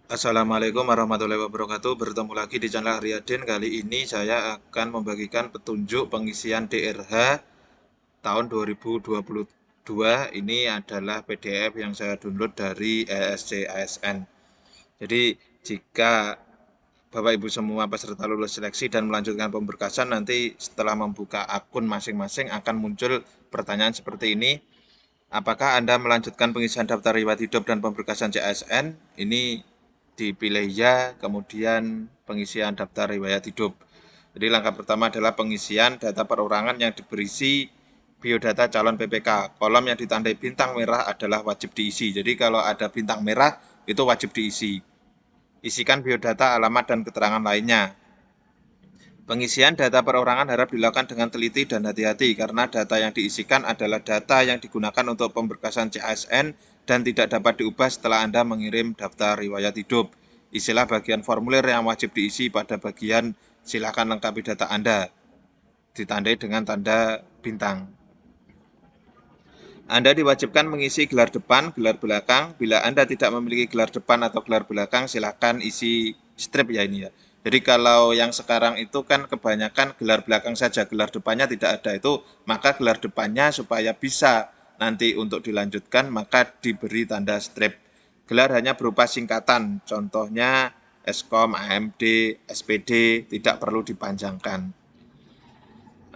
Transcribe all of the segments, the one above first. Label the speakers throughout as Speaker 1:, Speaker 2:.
Speaker 1: Assalamualaikum warahmatullahi wabarakatuh. Bertemu lagi di channel Riyadin. Kali ini saya akan membagikan petunjuk pengisian DRH tahun 2022. Ini adalah PDF yang saya download dari ESC ASN. Jadi jika Bapak Ibu semua peserta lulus seleksi dan melanjutkan pemberkasan, nanti setelah membuka akun masing-masing akan muncul pertanyaan seperti ini. Apakah Anda melanjutkan pengisian daftar riwayat hidup dan pemberkasan CASN? Ini dipilih ya, kemudian pengisian daftar riwayat hidup. Jadi langkah pertama adalah pengisian data perorangan yang berisi biodata calon PPK. Kolom yang ditandai bintang merah adalah wajib diisi. Jadi kalau ada bintang merah itu wajib diisi. Isikan biodata, alamat, dan keterangan lainnya. Pengisian data perorangan harap dilakukan dengan teliti dan hati-hati karena data yang diisikan adalah data yang digunakan untuk pemberkasan CASN dan tidak dapat diubah setelah Anda mengirim daftar riwayat hidup. Isilah bagian formulir yang wajib diisi pada bagian silakan lengkapi data Anda, ditandai dengan tanda bintang. Anda diwajibkan mengisi gelar depan, gelar belakang. Bila Anda tidak memiliki gelar depan atau gelar belakang, silakan isi strip ya ini ya. Jadi kalau yang sekarang itu kan kebanyakan gelar belakang saja, gelar depannya tidak ada itu, maka gelar depannya supaya bisa nanti untuk dilanjutkan, maka diberi tanda strip. Gelar hanya berupa singkatan, contohnya Eskom, AMD, SPD, tidak perlu dipanjangkan.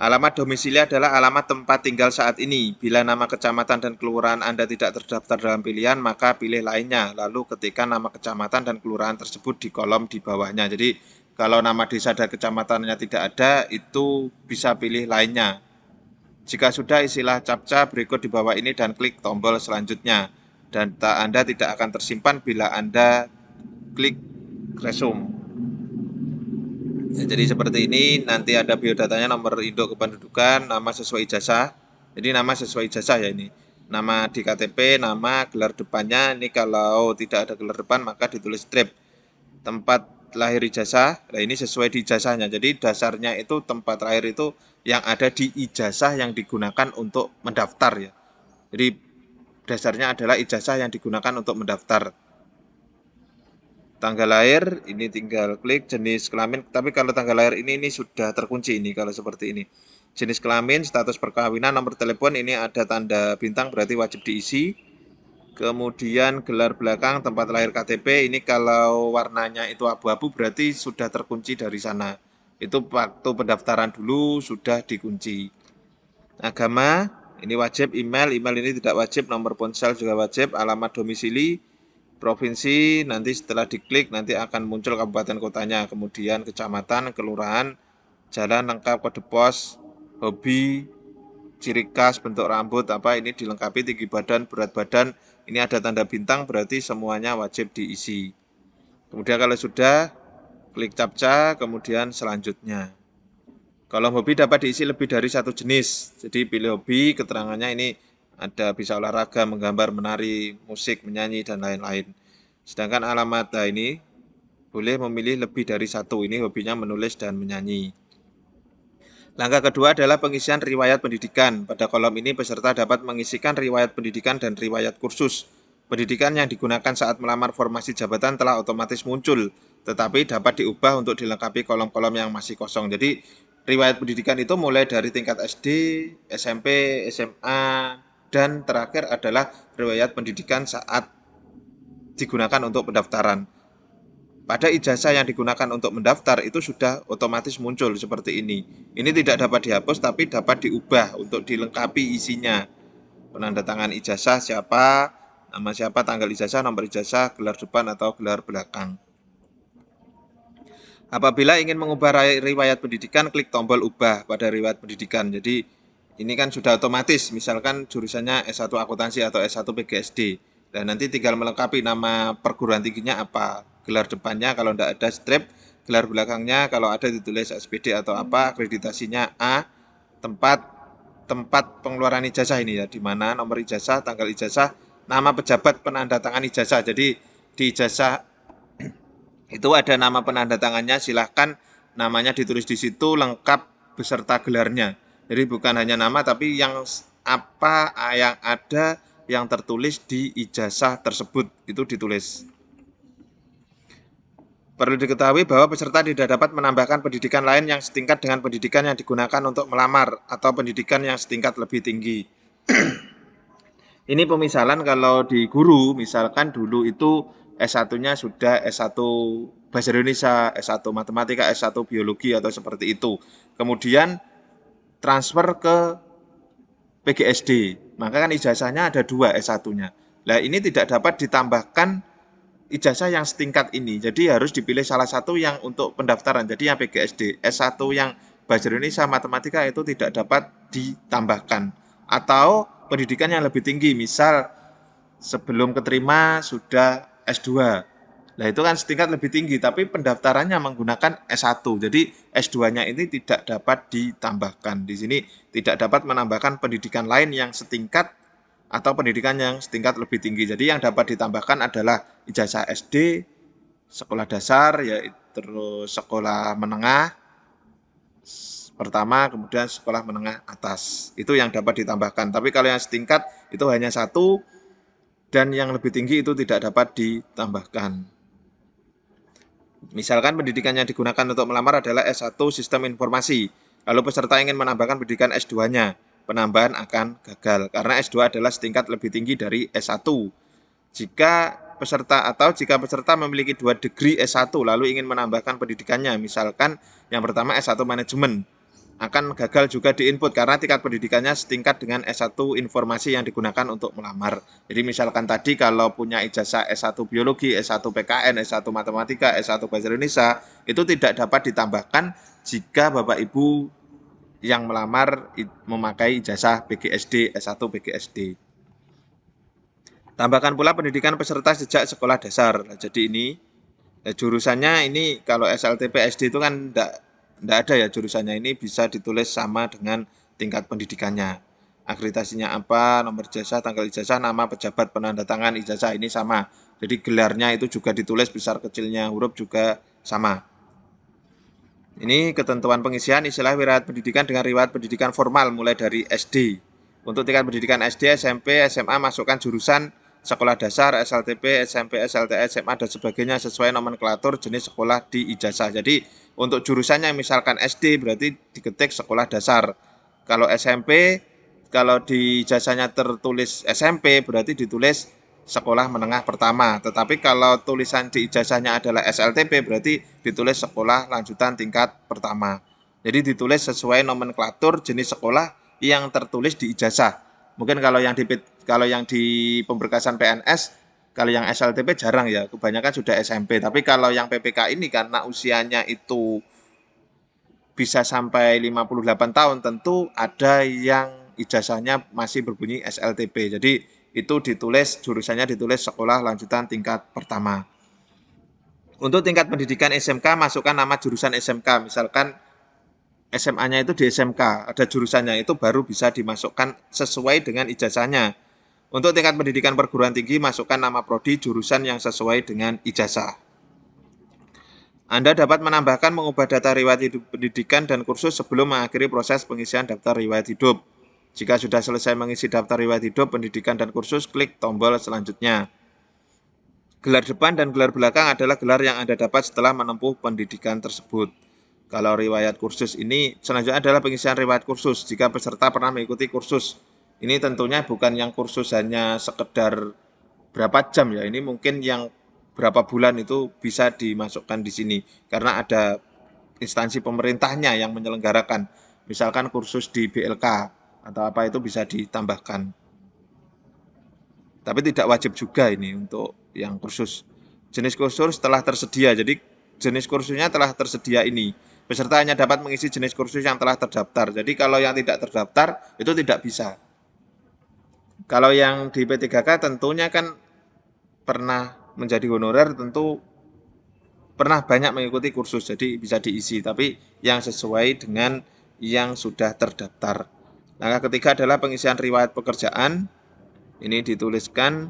Speaker 1: Alamat domisili adalah alamat tempat tinggal saat ini. Bila nama kecamatan dan kelurahan Anda tidak terdaftar dalam pilihan, maka pilih lainnya. Lalu ketikkan nama kecamatan dan kelurahan tersebut di kolom di bawahnya. Jadi kalau nama desa dan kecamatannya tidak ada, itu bisa pilih lainnya. Jika sudah, isilah captcha berikut di bawah ini dan klik tombol selanjutnya. Data Anda tidak akan tersimpan bila Anda klik resume. Ya, jadi seperti ini, nanti ada biodatanya, nomor induk kependudukan, nama sesuai ijazah. Jadi nama sesuai ijazah ya ini. Nama di KTP, nama, gelar depannya. Ini kalau tidak ada gelar depan maka ditulis strip. Tempat lahir ijazah, nah ini sesuai di ijazahnya. Jadi dasarnya itu tempat lahir itu yang ada di ijazah yang digunakan untuk mendaftar ya. Jadi dasarnya adalah ijazah yang digunakan untuk mendaftar. Tanggal lahir ini tinggal klik, jenis kelamin, tapi kalau tanggal lahir ini sudah terkunci ini kalau seperti ini. Jenis kelamin, status perkawinan, nomor telepon ini ada tanda bintang berarti wajib diisi. Kemudian gelar belakang, tempat lahir KTP ini kalau warnanya itu abu-abu berarti sudah terkunci dari sana. Itu waktu pendaftaran dulu sudah dikunci. Agama ini wajib, email ini tidak wajib, nomor ponsel juga wajib, alamat domisili provinsi, nanti setelah diklik nanti akan muncul kabupaten kotanya, kemudian kecamatan, kelurahan, jalan lengkap, kode pos, hobi, ciri khas, bentuk rambut, apa ini dilengkapi, tinggi badan, berat badan, ini ada tanda bintang berarti semuanya wajib diisi. Kemudian kalau sudah, klik captcha, kemudian selanjutnya. Kolom hobi dapat diisi lebih dari satu jenis. Jadi pilih hobi, keterangannya ini ada bisa olahraga, menggambar, menari, musik, menyanyi, dan lain-lain. Sedangkan alamat ini boleh memilih lebih dari satu. Ini hobinya menulis dan menyanyi. Langkah kedua adalah pengisian riwayat pendidikan. Pada kolom ini peserta dapat mengisikan riwayat pendidikan dan riwayat kursus. Pendidikan yang digunakan saat melamar formasi jabatan telah otomatis muncul, tetapi dapat diubah untuk dilengkapi kolom-kolom yang masih kosong. Jadi riwayat pendidikan itu mulai dari tingkat SD, SMP, SMA, dan terakhir adalah riwayat pendidikan saat digunakan untuk pendaftaran. Pada ijazah yang digunakan untuk mendaftar itu sudah otomatis muncul seperti ini. Ini tidak dapat dihapus tapi dapat diubah untuk dilengkapi isinya. Penandatangan ijazah siapa, nama siapa, tanggal ijazah, nomor ijazah, gelar depan atau gelar belakang. Apabila ingin mengubah riwayat pendidikan, klik tombol ubah pada riwayat pendidikan. Jadi ini kan sudah otomatis, misalkan jurusannya S1 akuntansi atau S1 PGSD. Dan nanti tinggal melengkapi nama perguruan tingginya apa, gelar depannya kalau tidak ada strip, gelar belakangnya kalau ada ditulis SPD atau apa, akreditasinya A, tempat tempat pengeluaran ijazah ini ya, di mana nomor ijazah, tanggal ijazah, nama pejabat penandatangan ijazah. Jadi di ijazah itu ada nama penanda tangannya, silahkan namanya ditulis di situ lengkap beserta gelarnya. Jadi bukan hanya nama tapi yang apa yang ada yang tertulis di ijazah tersebut itu ditulis. Perlu diketahui bahwa peserta tidak dapat menambahkan pendidikan lain yang setingkat dengan pendidikan yang digunakan untuk melamar atau pendidikan yang setingkat lebih tinggi. Ini pemisalan kalau di guru, misalkan dulu itu S1-nya sudah S1 Bahasa Indonesia, S1 Matematika, S1 Biologi atau seperti itu. Kemudian transfer ke PGSD, maka kan ijazahnya ada 2 S1-nya. Nah, ini tidak dapat ditambahkan ijazah yang setingkat ini. Jadi harus dipilih salah satu yang untuk pendaftaran. Jadi yang PGSD, S1 yang Bahasa Indonesia Matematika itu tidak dapat ditambahkan. Atau pendidikan yang lebih tinggi, misal sebelum keterima sudah S2. Nah, itu kan setingkat lebih tinggi, tapi pendaftarannya menggunakan S1. Jadi S2-nya ini tidak dapat ditambahkan. Di sini tidak dapat menambahkan pendidikan lain yang setingkat atau pendidikan yang setingkat lebih tinggi. Jadi yang dapat ditambahkan adalah ijazah SD, sekolah dasar, yaitu terus sekolah menengah pertama, kemudian sekolah menengah atas. Itu yang dapat ditambahkan. Tapi kalau yang setingkat itu hanya satu, dan yang lebih tinggi itu tidak dapat ditambahkan. Misalkan pendidikan yang digunakan untuk melamar adalah S1 Sistem Informasi. Lalu peserta ingin menambahkan pendidikan S2-nya. Penambahan akan gagal karena S2 adalah setingkat lebih tinggi dari S1. Jika peserta memiliki 2 degree S1 lalu ingin menambahkan pendidikannya, misalkan yang pertama S1 Manajemen, akan gagal juga di input karena tingkat pendidikannya setingkat dengan S1 Informasi yang digunakan untuk melamar. Jadi misalkan tadi kalau punya ijazah S1 Biologi, S1 PKN, S1 Matematika, S1 Bahasa Indonesia, itu tidak dapat ditambahkan jika Bapak Ibu yang melamar memakai ijazah PGSD, S1 PGSD. Tambahkan pula pendidikan peserta sejak sekolah dasar. Jadi ini jurusannya ini kalau SLTP SD itu kan tidak ada ya jurusannya, ini bisa ditulis sama dengan tingkat pendidikannya. Akreditasinya apa, nomor ijazah, tanggal ijazah, nama pejabat penandatangan ijazah ini sama. Jadi gelarnya itu juga ditulis besar kecilnya, huruf juga sama. Ini ketentuan pengisian istilah riwayat pendidikan dengan riwayat pendidikan formal mulai dari SD. Untuk tingkat pendidikan SD, SMP, SMA masukkan jurusan sekolah dasar, SLTP, SMP, SLTS, SMA, dan sebagainya sesuai nomenklatur jenis sekolah di ijazah. Jadi untuk jurusannya misalkan SD berarti diketik sekolah dasar. Kalau SMP, kalau di ijazahnya tertulis SMP berarti ditulis sekolah menengah pertama. Tetapi kalau tulisan di ijazahnya adalah SLTP berarti ditulis sekolah lanjutan tingkat pertama. Jadi ditulis sesuai nomenklatur jenis sekolah yang tertulis di ijazah. Mungkin kalau yang di pemberkasan PNS, kalau yang SLTP jarang ya, kebanyakan sudah SMP. Tapi kalau yang PPK ini karena usianya itu bisa sampai 58 tahun, tentu ada yang ijazahnya masih berbunyi SLTP. Jadi itu jurusannya ditulis sekolah lanjutan tingkat pertama. Untuk tingkat pendidikan SMK, masukkan nama jurusan SMK. Misalkan SMA-nya itu di SMK, ada jurusannya, itu baru bisa dimasukkan sesuai dengan ijazahnya. Untuk tingkat pendidikan perguruan tinggi, masukkan nama prodi jurusan yang sesuai dengan ijazah. Anda dapat menambahkan mengubah data riwayat hidup pendidikan dan kursus sebelum mengakhiri proses pengisian daftar riwayat hidup. Jika sudah selesai mengisi daftar riwayat hidup, pendidikan dan kursus, klik tombol selanjutnya. Gelar depan dan gelar belakang adalah gelar yang Anda dapat setelah menempuh pendidikan tersebut. Kalau riwayat kursus ini, selanjutnya adalah pengisian riwayat kursus. Jika peserta pernah mengikuti kursus, ini tentunya bukan yang kursus hanya sekedar berapa jam ya, ini mungkin yang berapa bulan itu bisa dimasukkan di sini. Karena ada instansi pemerintahnya yang menyelenggarakan. Misalkan kursus di BLK atau apa itu bisa ditambahkan. Tapi tidak wajib juga ini untuk yang kursus. Jenis kursus telah tersedia, jadi jenis kursusnya telah tersedia ini. Peserta hanya dapat mengisi jenis kursus yang telah terdaftar. Jadi kalau yang tidak terdaftar itu tidak bisa. Kalau yang di P3K tentunya kan pernah menjadi honorer, tentu pernah banyak mengikuti kursus, jadi bisa diisi. Tapi yang sesuai dengan yang sudah terdaftar. Langkah ketiga adalah pengisian riwayat pekerjaan. Ini dituliskan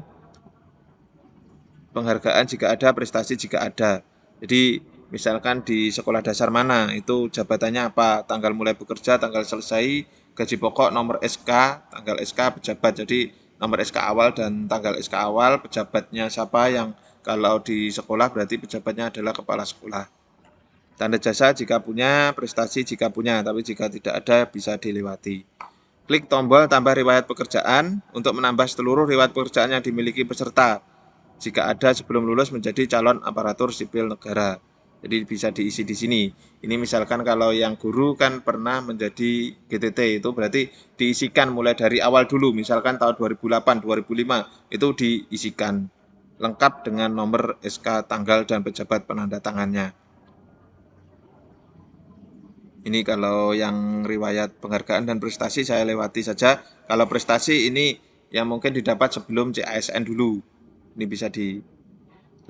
Speaker 1: penghargaan jika ada, prestasi jika ada. Jadi misalkan di sekolah dasar mana, itu jabatannya apa, tanggal mulai bekerja, tanggal selesai, gaji pokok, nomor SK, tanggal SK, pejabat. Jadi nomor SK awal dan tanggal SK awal, pejabatnya siapa yang Kalau di sekolah berarti pejabatnya adalah kepala sekolah. Tanda jasa jika punya, prestasi jika punya, tapi jika tidak ada bisa dilewati. Klik tombol tambah riwayat pekerjaan untuk menambah seluruh riwayat pekerjaan yang dimiliki peserta jika ada sebelum lulus menjadi calon aparatur sipil negara. Jadi bisa diisi di sini. Ini misalkan kalau yang guru kan pernah menjadi GTT, itu berarti diisikan mulai dari awal dulu, misalkan tahun 2008, 2005 itu diisikan lengkap dengan nomor SK, tanggal, dan pejabat penanda tangannya. Ini kalau yang riwayat penghargaan dan prestasi saya lewati saja. Kalau prestasi ini yang mungkin didapat sebelum CASN dulu. Ini bisa di.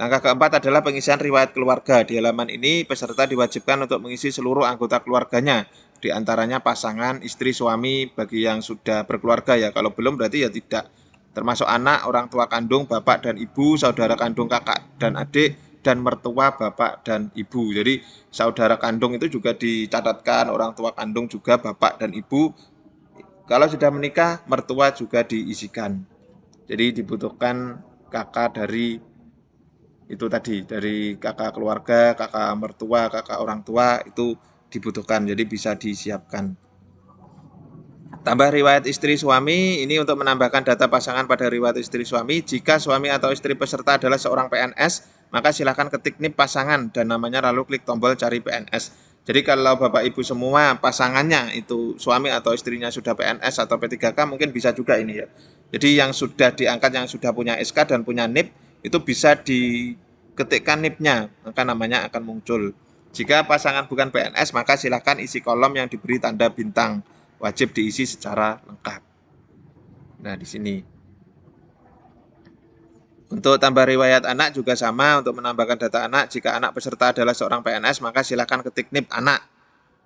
Speaker 1: Langkah keempat adalah pengisian riwayat keluarga. Di halaman ini peserta diwajibkan untuk mengisi seluruh anggota keluarganya. Di antaranya pasangan, istri, suami bagi yang sudah berkeluarga ya. Kalau belum berarti ya tidak. Termasuk anak, orang tua kandung, bapak dan ibu, saudara kandung kakak dan adik, dan mertua bapak dan ibu. Jadi saudara kandung itu juga dicatatkan, orang tua kandung juga bapak dan ibu. Kalau sudah menikah, mertua juga diisikan. Jadi dibutuhkan kakak dari itu tadi, dari kakak keluarga, kakak mertua, kakak orang tua itu dibutuhkan. Jadi bisa disiapkan. Tambah riwayat istri suami, ini untuk menambahkan data pasangan pada riwayat istri suami. Jika suami atau istri peserta adalah seorang PNS, maka silakan ketik NIP pasangan dan namanya lalu klik tombol cari PNS. Jadi kalau Bapak Ibu semua pasangannya itu suami atau istrinya sudah PNS atau P3K mungkin bisa juga ini ya. Jadi yang sudah diangkat, yang sudah punya SK dan punya NIP itu bisa diketikkan NIP-nya, maka namanya akan muncul. Jika pasangan bukan PNS, maka silakan isi kolom yang diberi tanda bintang. Wajib diisi secara lengkap. Nah, di sini. Untuk tambah riwayat anak juga sama, untuk menambahkan data anak. Jika anak peserta adalah seorang PNS, maka silakan ketik NIP anak.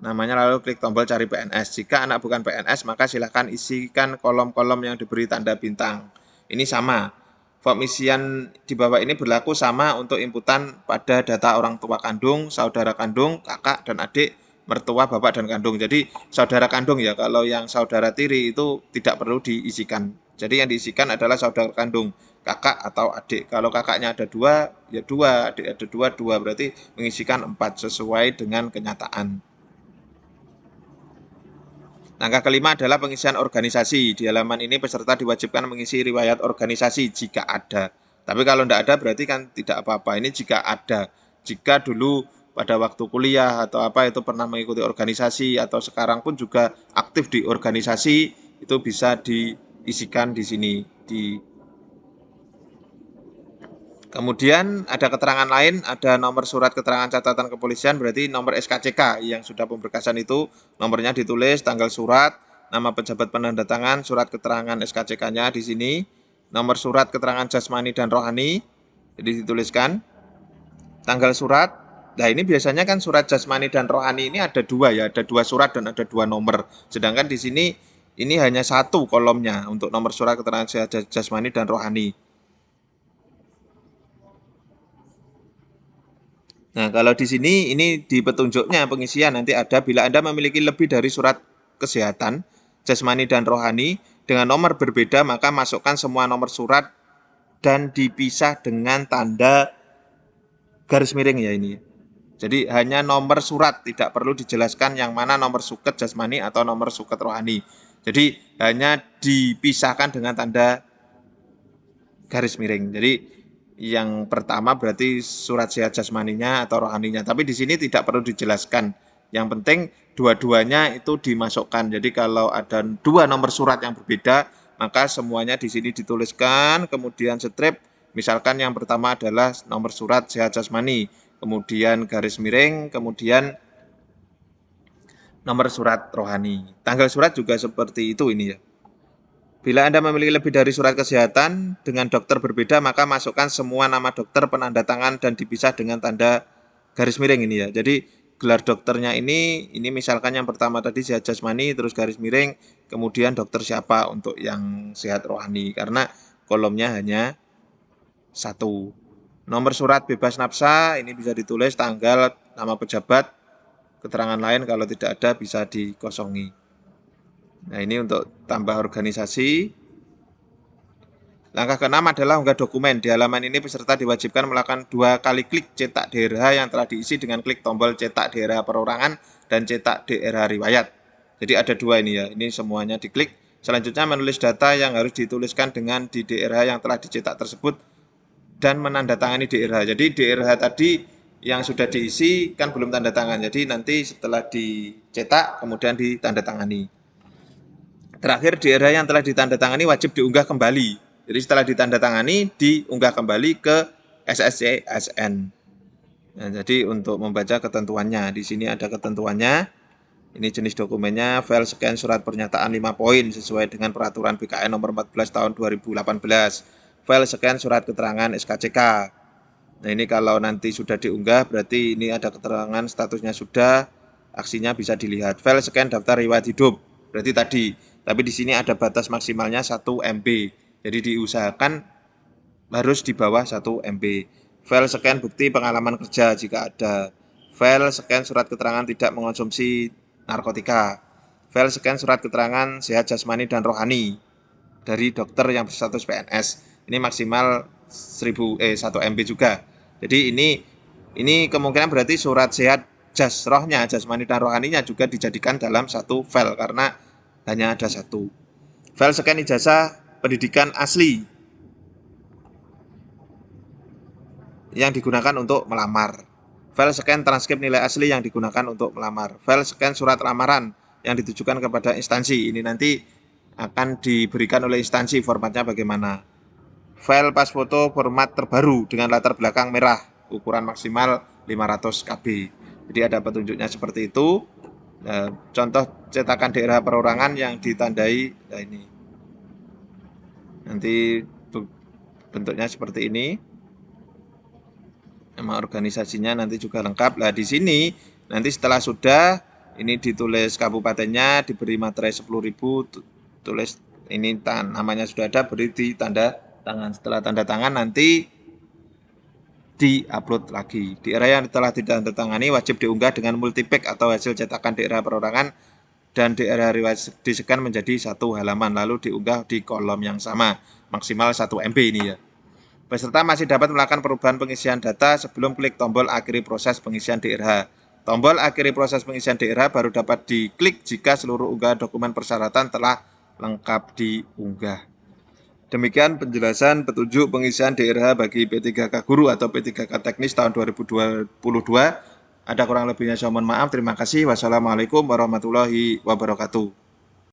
Speaker 1: Namanya lalu klik tombol cari PNS. Jika anak bukan PNS, maka silakan isikan kolom-kolom yang diberi tanda bintang. Ini sama. Form isian di bawah ini berlaku sama untuk inputan pada data orang tua kandung, saudara kandung, kakak dan adik, mertua, bapak, dan kandung. Jadi saudara kandung ya, kalau yang saudara tiri itu tidak perlu diisikan. Jadi yang diisikan adalah saudara kandung, kakak atau adik. Kalau kakaknya ada dua, ya dua, adik ada dua, dua. Berarti mengisikan 4 sesuai dengan kenyataan. Langkah kelima adalah pengisian organisasi. Di halaman ini peserta diwajibkan mengisi riwayat organisasi jika ada. Tapi kalau tidak ada berarti kan tidak apa-apa. Ini jika ada. Jika dulu pada waktu kuliah atau apa itu pernah mengikuti organisasi atau sekarang pun juga aktif di organisasi, itu bisa diisikan di sini. Kemudian ada keterangan lain, ada nomor surat keterangan catatan kepolisian, berarti nomor SKCK yang sudah pemberkasan itu, nomornya ditulis, tanggal surat, nama pejabat penandatangan, surat keterangan SKCK-nya di sini, nomor surat keterangan jasmani dan rohani, jadi dituliskan, tanggal surat. Nah ini biasanya kan surat jasmani dan rohani ini ada dua ya, ada dua surat dan ada dua nomor. Sedangkan di sini ini hanya satu kolomnya untuk nomor surat keterangan jasmani dan rohani. Nah, kalau di sini ini di petunjuknya pengisian nanti ada bila Anda memiliki lebih dari surat kesehatan, jasmani dan rohani dengan nomor berbeda, maka masukkan semua nomor surat dan dipisah dengan tanda garis miring ya ini. Jadi hanya nomor surat, tidak perlu dijelaskan yang mana nomor suket jasmani atau nomor suket rohani. Jadi hanya dipisahkan dengan tanda garis miring. Jadi yang pertama berarti surat sehat jasmaninya atau rohaninya. Tapi di sini tidak perlu dijelaskan. Yang penting dua-duanya itu dimasukkan. Jadi kalau ada dua nomor surat yang berbeda, maka semuanya di sini dituliskan, kemudian strip. Misalkan yang pertama adalah nomor surat sehat jasmani, kemudian garis miring, kemudian nomor surat rohani. Tanggal surat juga seperti itu ini ya. Bila Anda memiliki lebih dari surat kesehatan dengan dokter berbeda, maka masukkan semua nama dokter, penanda tangan, dan dipisah dengan tanda garis miring ini ya. Jadi gelar dokternya ini misalkan yang pertama tadi sehat jasmani, terus garis miring, kemudian dokter siapa untuk yang sehat rohani, karena kolomnya hanya satu. Nomor surat bebas nafsa, ini bisa ditulis tanggal, nama pejabat, keterangan lain kalau tidak ada bisa dikosongi. Nah ini untuk tambah organisasi. Langkah keenam adalah unggah dokumen. Di halaman ini peserta diwajibkan melakukan 2 kali klik cetak DRH yang telah diisi dengan klik tombol cetak DRH perorangan dan cetak DRH riwayat. Jadi ada 2 ini ya, ini semuanya diklik. Selanjutnya menulis data yang harus dituliskan dengan di DRH yang telah dicetak tersebut dan menandatangani DRH. Jadi DRH tadi yang sudah diisi kan belum tanda tangan. Jadi nanti setelah dicetak kemudian ditandatangani. Terakhir DRH yang telah ditandatangani wajib diunggah kembali. Jadi setelah ditandatangani diunggah kembali ke SSC ASN. Nah, jadi untuk membaca ketentuannya, di sini ada ketentuannya. Ini jenis dokumennya, file scan surat pernyataan 5 poin sesuai dengan peraturan BKN nomor 14 tahun 2018. File scan surat keterangan SKCK. Nah, ini kalau nanti sudah diunggah berarti ini ada keterangan statusnya sudah, aksinya bisa dilihat. File scan daftar riwayat hidup. Berarti tadi, tapi di sini ada batas maksimalnya 1 MB. Jadi diusahakan harus di bawah 1 MB. File scan bukti pengalaman kerja jika ada. File scan surat keterangan tidak mengonsumsi narkotika. File scan surat keterangan sehat jasmani dan rohani dari dokter yang berstatus PNS. Ini maksimal 1 MB juga. Jadi ini kemungkinan berarti surat sehat rohnya, jasmani dan rohaninya juga dijadikan dalam 1 file karena hanya ada 1. File scan ijazah pendidikan asli yang digunakan untuk melamar. File scan transkrip nilai asli yang digunakan untuk melamar. File scan surat lamaran yang ditujukan kepada instansi. Ini nanti akan diberikan oleh instansi formatnya bagaimana. File pas foto format terbaru dengan latar belakang merah, ukuran maksimal 500 KB. Jadi ada petunjuknya seperti itu. Nah, contoh cetakan daerah perorangan yang ditandai, nah ini. Nanti bentuknya seperti ini. Nama organisasinya nanti juga lengkap. Nah, di sini nanti setelah sudah ini ditulis kabupatennya, diberi materai 10.000, tulis ini namanya sudah ada, beri di tanda tangan. Setelah tanda tangan nanti di-upload lagi. Daerah yang telah ditandatangani wajib diunggah dengan multipack atau hasil cetakan daerah perorangan dan daerah riwayat di-scan menjadi 1 halaman lalu diunggah di kolom yang sama, maksimal 1 MB ini ya. Peserta masih dapat melakukan perubahan pengisian data sebelum klik tombol akhiri proses pengisian DRH. Tombol akhiri proses pengisian DRH baru dapat diklik jika seluruh unggahan dokumen persyaratan telah lengkap diunggah. Demikian penjelasan petunjuk pengisian DRH bagi P3K Guru atau P3K Teknis tahun 2022. Ada kurang lebihnya saya mohon maaf. Terima kasih. Wassalamualaikum warahmatullahi wabarakatuh.